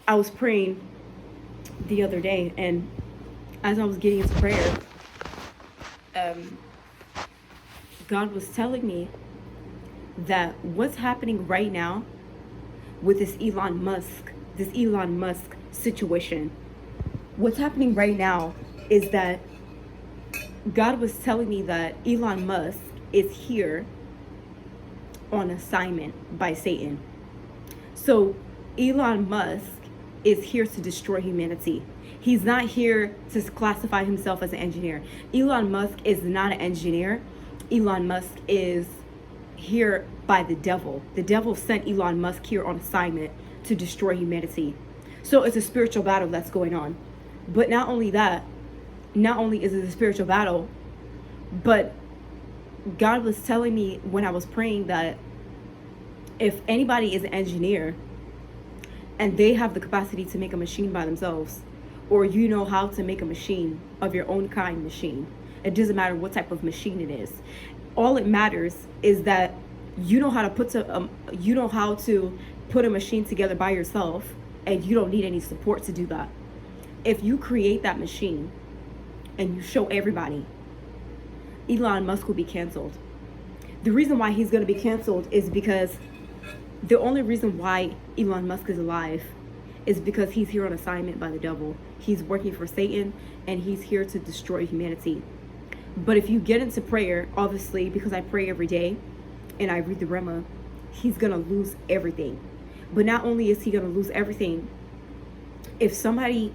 I was praying the other day, and as I was getting into prayer, um, God was telling me that what's happening right now with this Elon Musk situation, what's happening right now is that God was telling me that Elon Musk is here on assignment by Satan. So Elon Musk is here to destroy humanity. He's not here to classify himself as an engineer. Elon Musk is not an engineer. Elon Musk is here by the devil. The devil sent Elon Musk here on assignment to destroy humanity. So it's a spiritual battle that's going on. But not only that, not only is it a spiritual battle, but God was telling me when I was praying that if anybody is an engineer and they have the capacity to make a machine by themselves, or you know how to make a machine of your own kind machine, it doesn't matter what type of machine it is. All it matters is that you know how to put a machine together by yourself, and you don't need any support to do that. If you create that machine and you show everybody, Elon Musk will be canceled. The reason why he's going to be canceled is because the only reason why Elon Musk is alive is because he's here on assignment by the devil. He's working for Satan, and he's here to destroy humanity. But if you get into prayer, obviously, because I pray every day and I read the Rema, he's going to lose everything. But not only is he going to lose everything, if somebody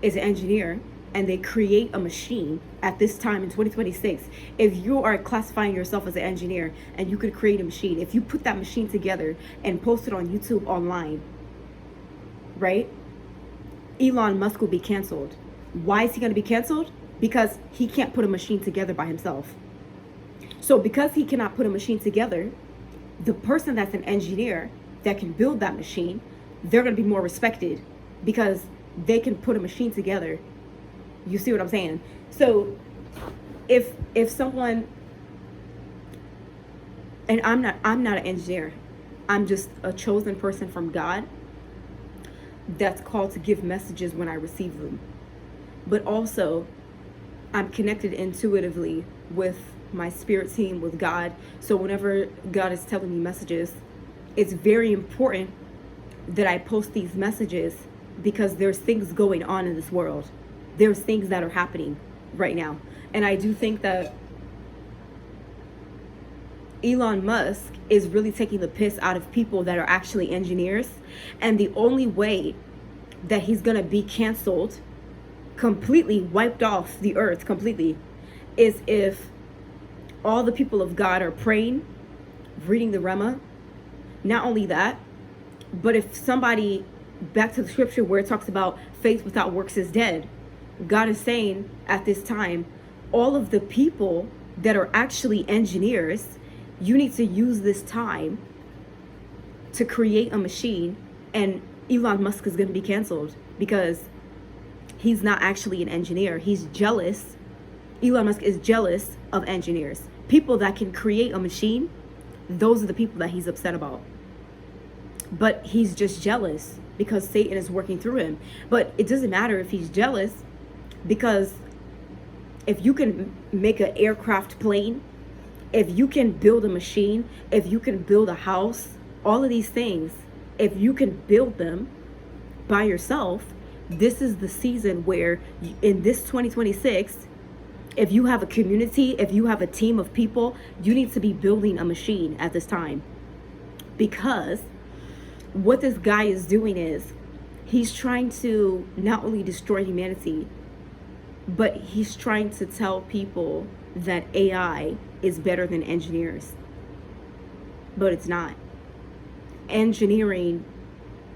is an engineer and they create a machine at this time in 2026, if you are classifying yourself as an engineer and you could create a machine, if you put that machine together and post it on YouTube online, right? Elon Musk will be canceled. Why is he going to be canceled? Because he can't put a machine together by himself. So because he cannot put a machine together, the person that's an engineer that can build that machine, they're going to be more respected because they can put a machine together. You see what I'm saying? So if someone, and I'm not an engineer, I'm just a chosen person from God that's called to give messages when I receive them. But also, I'm connected intuitively with my spirit team, with God. So whenever God is telling me messages, it's very important that I post these messages because there's things going on in this world. There's things that are happening right now. And I do think that Elon Musk is really taking the piss out of people that are actually engineers. And the only way that he's going to be canceled, completely wiped off the earth completely, is if all the people of God are praying, reading the Rema. Not only that, but if somebody, back to the scripture where it talks about faith without works is dead, God is saying at this time, all of the people that are actually engineers, you need to use this time to create a machine, and Elon Musk is going to be canceled because he's not actually an engineer. He's jealous. Elon Musk is jealous of engineers. People that can create a machine, those are the people that he's upset about. But he's just jealous because Satan is working through him. But it doesn't matter if he's jealous, because if you can make an aircraft plane, if you can build a machine, if you can build a house, all of these things, if you can build them by yourself, this is the season where in this 2026, if you have a community, if you have a team of people, you need to be building a machine at this time. Because what this guy is doing is he's trying to not only destroy humanity, but he's trying to tell people that AI is better than engineers. But it's not. Engineering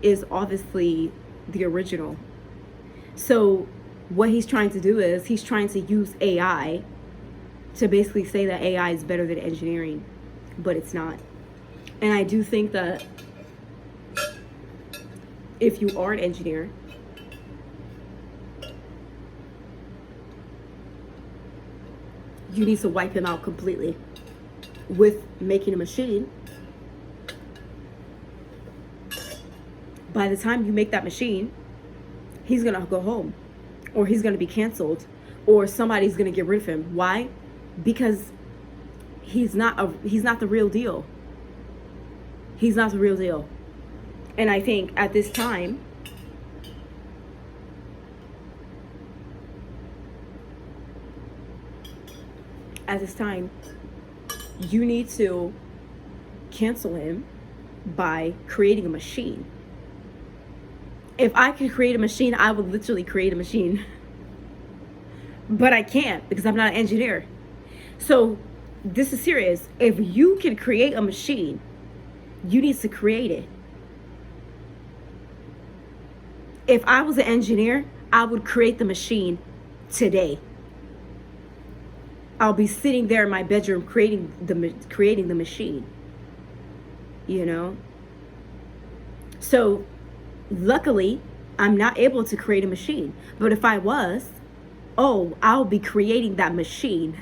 is obviously the original. So what he's trying to do is he's trying to use AI to basically say that AI is better than engineering, but it's not. And I do think that if you are an engineer, you need to wipe him out completely with making a machine By the time you make that machine, he's gonna go home, or he's gonna be canceled, or somebody's gonna get rid of him. Why? Because he's not the real deal. He's not the real deal. And I think at this time, you need to cancel him by creating a machine. If I could create a machine, I would literally create a machine. But I can't, because I'm not an engineer. So this is serious. If you can create a machine, you need to create it. If I was an engineer, I would create the machine today. I'll be sitting there in my bedroom creating the machine. You know? So luckily, I'm not able to create a machine. But if I was, I'll be creating that machine.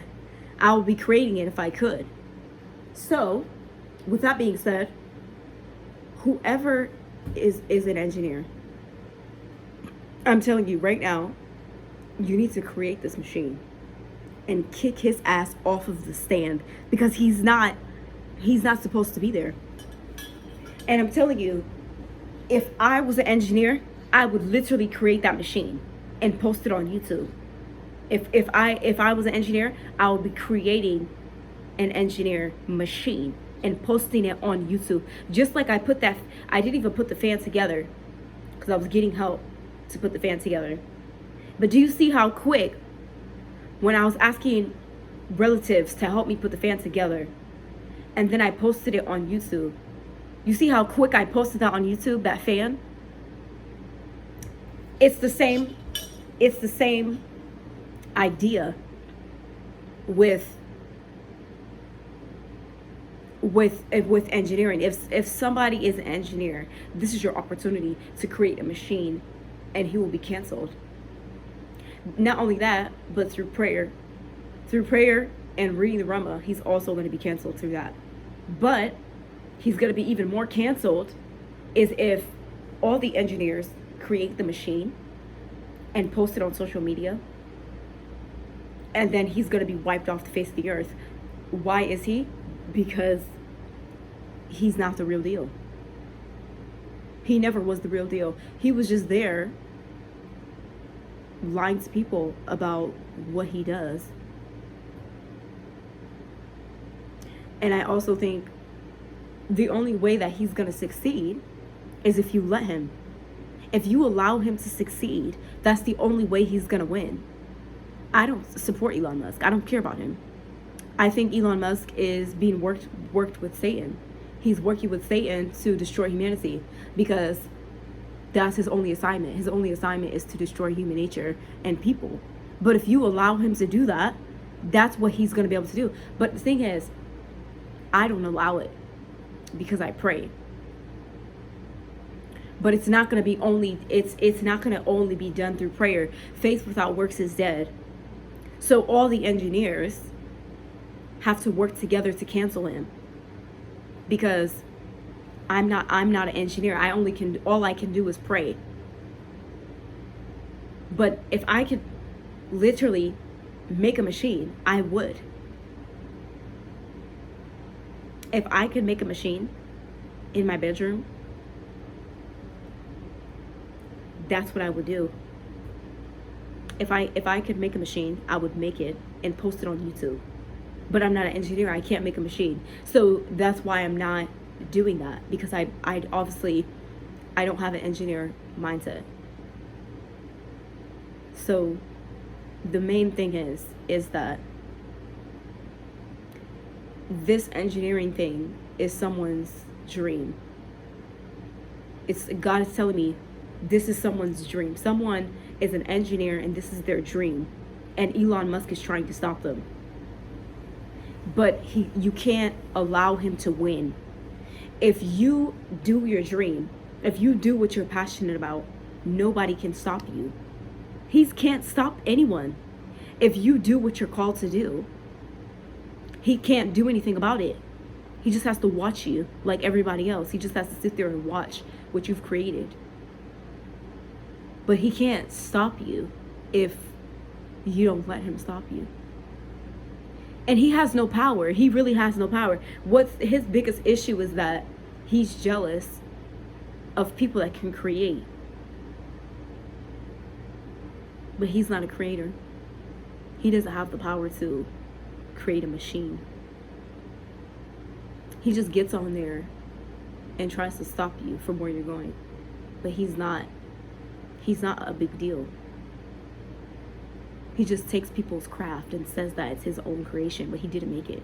I'll be creating it if I could. So, with that being said, whoever is an engineer, I'm telling you right now, you need to create this machine and kick his ass off of the stand, because he's not supposed to be there. And I'm telling you, if I was an engineer, I would literally create that machine and post it on YouTube. If I was an engineer, I would be creating an engineer machine and posting it on YouTube. Just like I didn't even put the fan together because I was getting help to put the fan together. But do you see how quick, when I was asking relatives to help me put the fan together, and then I posted it on YouTube, you see how quick I posted that on YouTube, that fan? It's the same idea with engineering. If somebody is an engineer, this is your opportunity to create a machine, and he will be canceled. Not only that, but through prayer and reading the Rama, he's also going to be canceled through that. But he's going to be even more canceled is if all the engineers create the machine and post it on social media, and then he's going to be wiped off the face of the earth. Why is he? Because he's not the real deal. He never was the real deal. He was just there lying to people about what he does. And I also think the only way that he's going to succeed is if you let him. If you allow him to succeed, that's the only way he's going to win. I don't support Elon Musk. I don't care about him. I think Elon Musk is being worked with Satan. He's working with Satan to destroy humanity, because that's his only assignment. His only assignment is to destroy human nature and people. But if you allow him to do that, that's what he's going to be able to do. But the thing is, I don't allow it because I pray. But it's not going to be it's not going to only be done through prayer. Faith without works is dead. So all the engineers have to work together to cancel him, because I'm not an engineer. All I can do is pray. But if I could literally make a machine, I would. If I could make a machine in my bedroom, that's what I would do. If I could make a machine, I would make it and post it on YouTube. But I'm not an engineer. I can't make a machine. So that's why I'm not doing that, because I obviously don't have an engineer mindset. So the main thing is that this engineering thing is someone's dream. God is telling me this is someone's dream. Someone is an engineer and this is their dream, and Elon Musk is trying to stop them. But you can't allow him to win. If you do your dream, if you do what you're passionate about, nobody can stop you. He can't stop anyone. If you do what you're called to do, he can't do anything about it. He just has to watch you like everybody else. He just has to sit there and watch what you've created. But he can't stop you if you don't let him stop you. And he has no power. He really has no power. What's his biggest issue is that he's jealous of people that can create. But he's not a creator. He doesn't have the power to create a machine. He just gets on there and tries to stop you from where you're going. But he's not a big deal. He just takes people's craft and says that it's his own creation, but he didn't make it.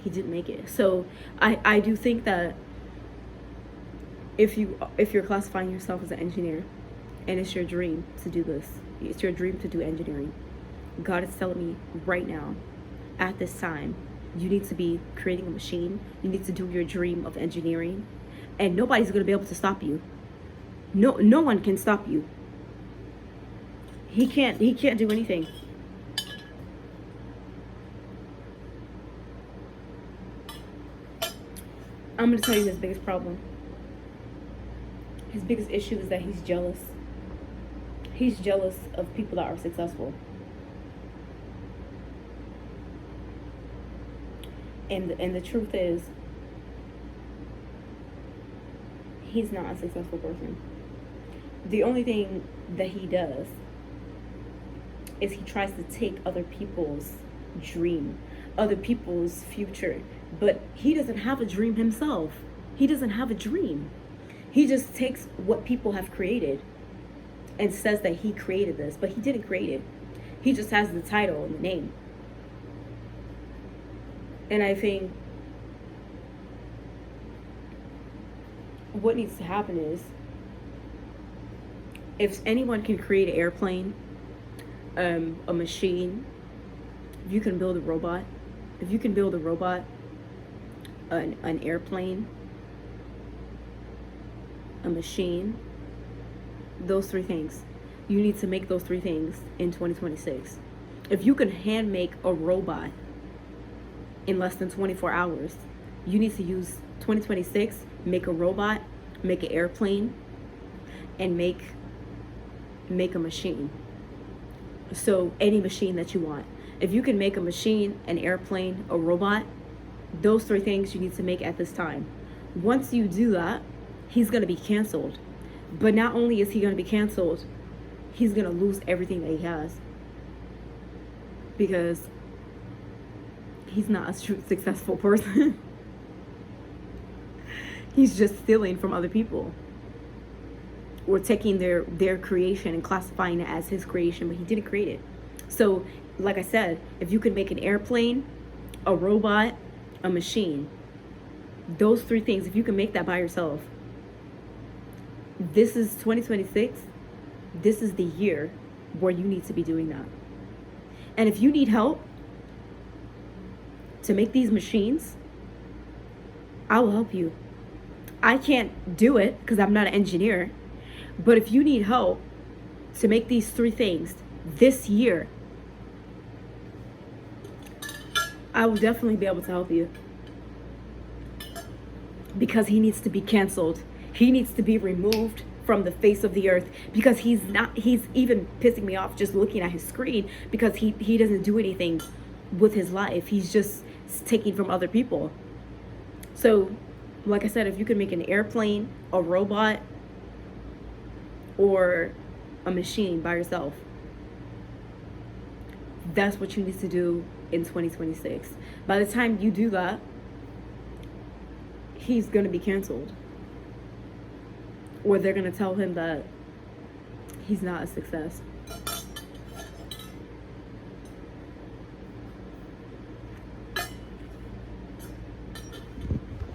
He didn't make it. So I do think that if you're classifying yourself as an engineer and it's your dream to do this, it's your dream to do engineering, God is telling me right now, at this time, you need to be creating a machine. You need to do your dream of engineering, and nobody's going to be able to stop you. No one can stop you. He can't do anything. I'm going to tell you his biggest problem. His biggest issue is that he's jealous. He's jealous of people that are successful. And the truth is, he's not a successful person. The only thing that he does is he tries to take other people's dream, other people's future. But he doesn't have a dream himself. He doesn't have a dream. He just takes what people have created and says that he created this, but he didn't create it. He just has the title and the name. And I think what needs to happen is, if anyone can create an airplane, a machine, if you can build a robot, an airplane, a machine, those three things, you need to make those three things in 2026. If you can hand make a robot in less than 24 hours, you need to use 2026, make a robot, make an airplane, and make a machine. So any machine that you want. If you can make a machine, an airplane, a robot, those three things you need to make at this time. Once you do that, he's going to be canceled. But not only is he going to be canceled, he's going to lose everything that he has. Because he's not a true successful person. He's just stealing from other people. Or taking their creation and classifying it as his creation, but he didn't create it. So, like I said, if you could make an airplane, a robot, a machine, those three things, if you can make that by yourself, this is 2026. This is the year where you need to be doing that. And if you need help to make these machines, I will help you. I can't do it because I'm not an engineer. But if you need help to make these three things this year, I will definitely be able to help you. Because he needs to be canceled. He needs to be removed from the face of the earth, because he's even pissing me off just looking at his screen, because he doesn't do anything with his life. He's just taking from other people. So, like I said, if you could make an airplane, a robot, or a machine by yourself, that's what you need to do in 2026. By the time you do that, he's going to be canceled. Or they're going to tell him that he's not a success.